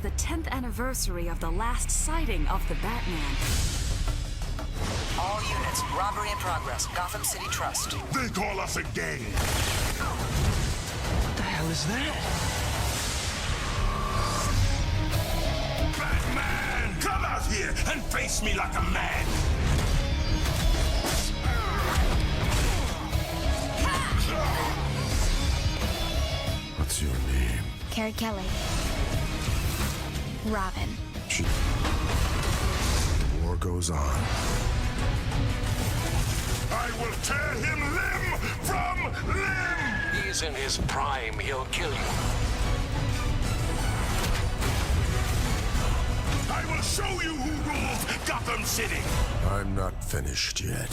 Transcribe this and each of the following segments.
the 10th anniversary of the last sighting of the Batman. All units, robbery in progress. Gotham City Trust. They call us a gang. What the hell is that? Batman, come out here and face me like a man. What's your name? Carrie Kelly. Robin. The war goes on. I will tear him limb from limb! He's in his prime. He'll kill you. I will show you who rules Gotham City! I'm not finished yet.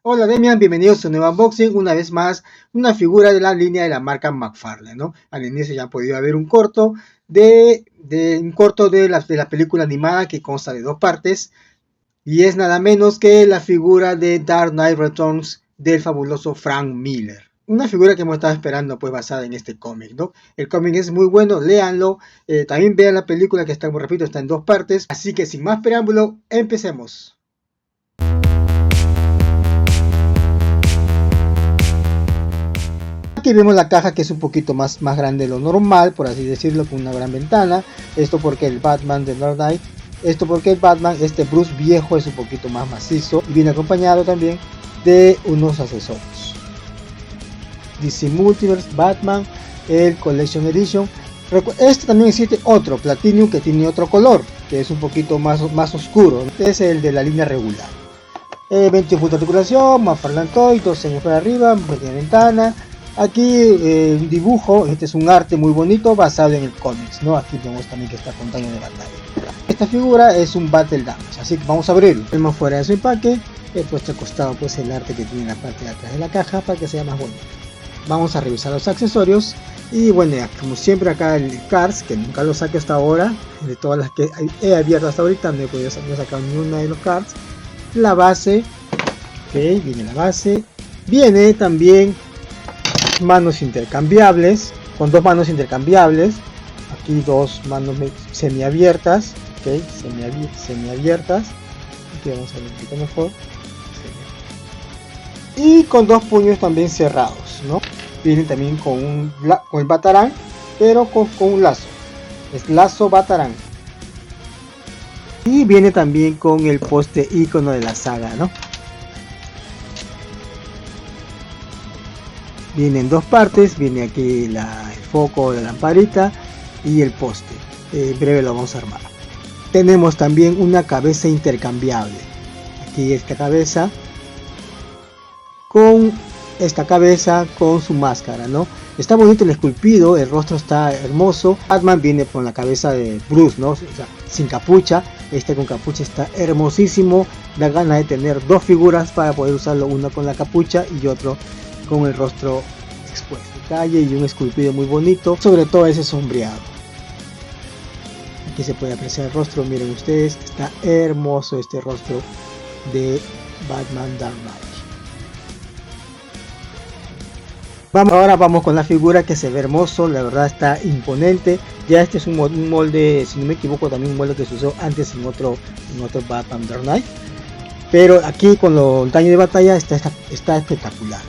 Hola Demian, bienvenidos a un nuevo unboxing, una vez más una figura de la línea de la marca McFarlane, ¿no? Al inicio ya han podido ver un corto de la película animada que consta de dos partes y es nada menos que la figura de Dark Knight Returns del fabuloso Frank Miller. Una figura que hemos estado esperando pues basada en este cómic, ¿no? El cómic es muy bueno, léanlo, también vean la película que está, como repito, está en dos partes, así que sin más preámbulo, empecemos. Aquí vemos la caja que es un poquito más grande de lo normal, por así decirlo, con una gran ventana. Esto porque el Batman de Dark Knight, este Bruce viejo es un poquito más macizo y viene acompañado también de unos accesorios. DC Multiverse Batman, el Collection Edition. Este también existe otro, Platinum, que tiene otro color, que es un poquito más oscuro. Este es el de la línea regular. 21 puntos de articulación, McFarlane Toy, 2 años para arriba, pequeña ventana. Aquí un dibujo, este es un arte muy bonito basado en el cómics, ¿no? Aquí vemos también que está con daño de batalla. Esta figura es un Battle Damage, así que vamos a abrirlo. Vemos fuera de su empaque, he puesto al costado pues el arte que tiene en la parte de atrás de la caja para que sea más bonito. Vamos a revisar los accesorios y bueno, como siempre acá el cards, que nunca lo saqué hasta ahora, de todas las que he abierto hasta ahorita no he podido sacar ni una de los cards. La base, ok, viene la base, viene también manos intercambiables, con dos manos intercambiables, aquí dos manos semiabiertas, ok, semiabiertas, aquí vamos a ver un poquito mejor, y con dos puños también cerrados, ¿no? Vienen también con el Batarang, pero con un lazo, es lazo Batarang, y viene también con el poste icono de la saga, ¿no? Viene en dos partes, viene aquí el foco, la lamparita y el poste. En breve lo vamos a armar. Tenemos también una cabeza intercambiable. Aquí esta cabeza con su máscara, ¿no? Está bonito el esculpido, el rostro está hermoso. Batman viene con la cabeza de Bruce, ¿no? O sea, sin capucha. Este con capucha está hermosísimo. Da ganas de tener dos figuras para poder usarlo, uno con la capucha y otro con el rostro expuesto, detalle y un esculpido muy bonito, sobre todo ese sombreado. Aquí se puede apreciar el rostro, miren ustedes, está hermoso este rostro de Batman Dark Knight. Ahora vamos con la figura, que se ve hermoso, la verdad está imponente. Ya este es un molde, si no me equivoco, también un molde que se usó antes en otro Batman Dark Knight, pero aquí con el daño de batalla está espectacular.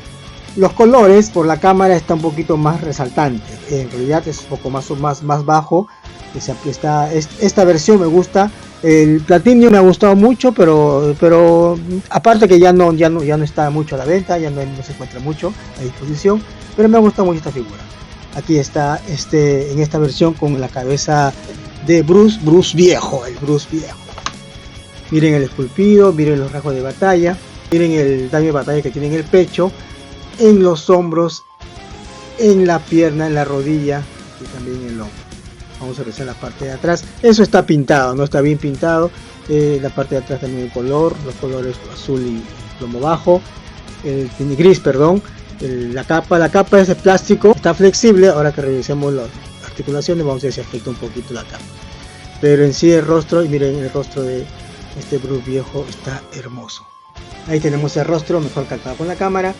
Los colores por la cámara está un poquito más resaltante, en realidad es un poco más bajo. Esta versión me gusta, el Platinum me ha gustado mucho, pero aparte que ya no está mucho a la venta, ya no se encuentra mucho a disposición, pero me ha gustado mucho esta figura. Aquí está en esta versión con la cabeza de Bruce viejo, el Bruce viejo. Miren el esculpido, miren los rasgos de batalla, miren el daño de batalla que tiene en el pecho, en los hombros, en la pierna, en la rodilla y también en el hombro. Vamos a revisar la parte de atrás. Eso está pintado, no está bien pintado. La parte de atrás también el color, los colores azul y plomo bajo, tiene gris, perdón. La capa es de plástico, está flexible. Ahora que revisemos las articulaciones vamos a ver si afecta un poquito la capa, pero en sí el rostro, y miren el rostro de este Bruce viejo, está hermoso. Ahí tenemos el rostro mejor captado con la cámara.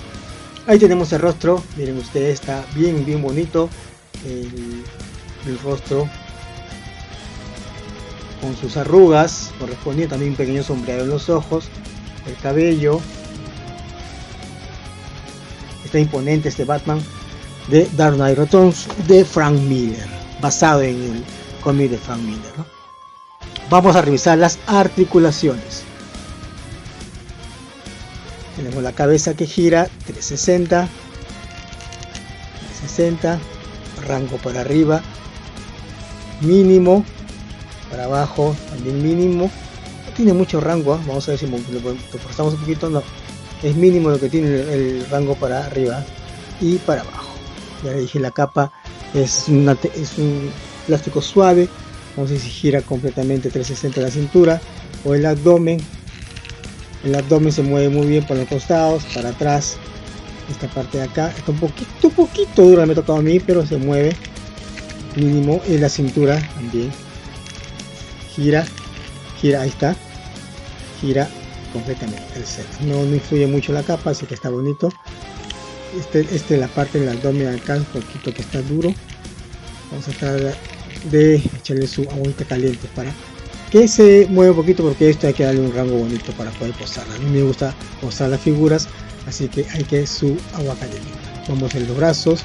Ahí tenemos el rostro, miren ustedes, está bien bonito el rostro con sus arrugas, correspondiendo también un pequeño sombreado en los ojos, el cabello. Está imponente este Batman de Dark Knight Returns de Frank Miller, basado en el cómic de Frank Miller, ¿no? Vamos a revisar las articulaciones. Tenemos la cabeza que gira 360, rango para arriba mínimo, para abajo también mínimo. No tiene mucho rango, ¿eh? Vamos a ver si lo forzamos un poquito. No, es mínimo lo que tiene el rango para arriba y para abajo. Ya le dije, la capa es un plástico suave. Vamos a ver si gira completamente 360 la cintura o el abdomen. El abdomen se mueve muy bien por los costados, para atrás. Esta parte de acá está un poquito dura, me ha tocado a mí, pero se mueve mínimo. Y la cintura también gira, ahí está, gira completamente el set. No influye mucho la capa, así que está bonito. La parte del abdomen acá, un poquito que está duro. Vamos a tratar de echarle su agüita caliente para que se mueva un poquito, porque esto hay que darle un rango bonito para poder posarla. A mí me gusta posar las figuras, así que hay que su agua caliente. Vamos en los brazos,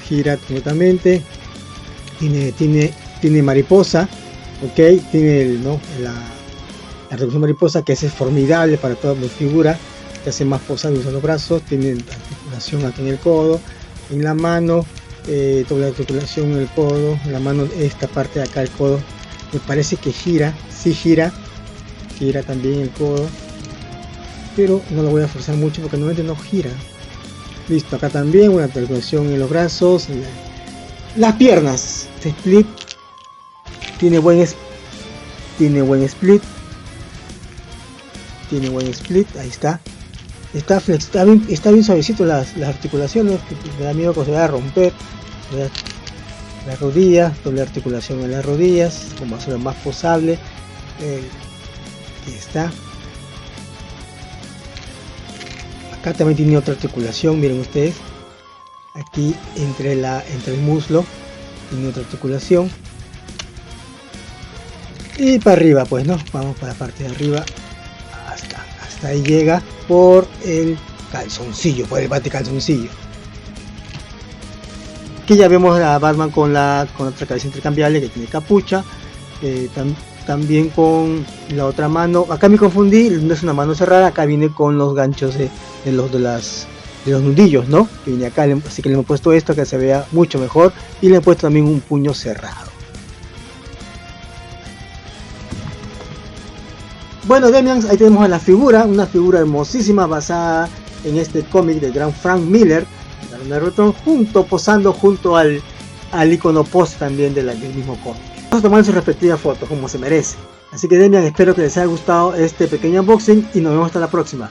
gira completamente, tiene mariposa, ok, tiene la reducción mariposa, que es formidable para toda mi figura, que hace más posable usando los brazos. Tiene articulación aquí en el codo, en la mano, doble articulación en el codo, en la mano, esta parte de acá el codo, me parece que gira, sí gira también el codo, pero no lo voy a forzar mucho porque normalmente no gira. Listo, acá también una articulación en los brazos, las piernas, este split, tiene buen split, ahí está. Está bien suavecito las articulaciones, me da miedo que se vaya a romper. Las rodillas, doble articulación en las rodillas, como hacerlo más posable. Aquí está. Acá también tiene otra articulación, miren ustedes. Aquí entre el muslo tiene otra articulación. Y para arriba, pues no, vamos para la parte de arriba. Hasta ahí llega por el calzoncillo, por el bate calzoncillo. Aquí ya vemos a Batman con otra cabeza intercambiable que tiene capucha, también con la otra mano. Acá me confundí, no es una mano cerrada, acá viene con los ganchos de los nudillos, ¿no? Que viene acá, así que le hemos puesto esto que se vea mucho mejor, y le he puesto también un puño cerrado. Bueno, Demians, ahí tenemos la figura, una figura hermosísima basada en este cómic del gran Frank Miller, posando junto al icono post también del mismo cómic. Vamos a tomar sus respectivas fotos como se merece. Así que Demian, espero que les haya gustado este pequeño unboxing y nos vemos hasta la próxima.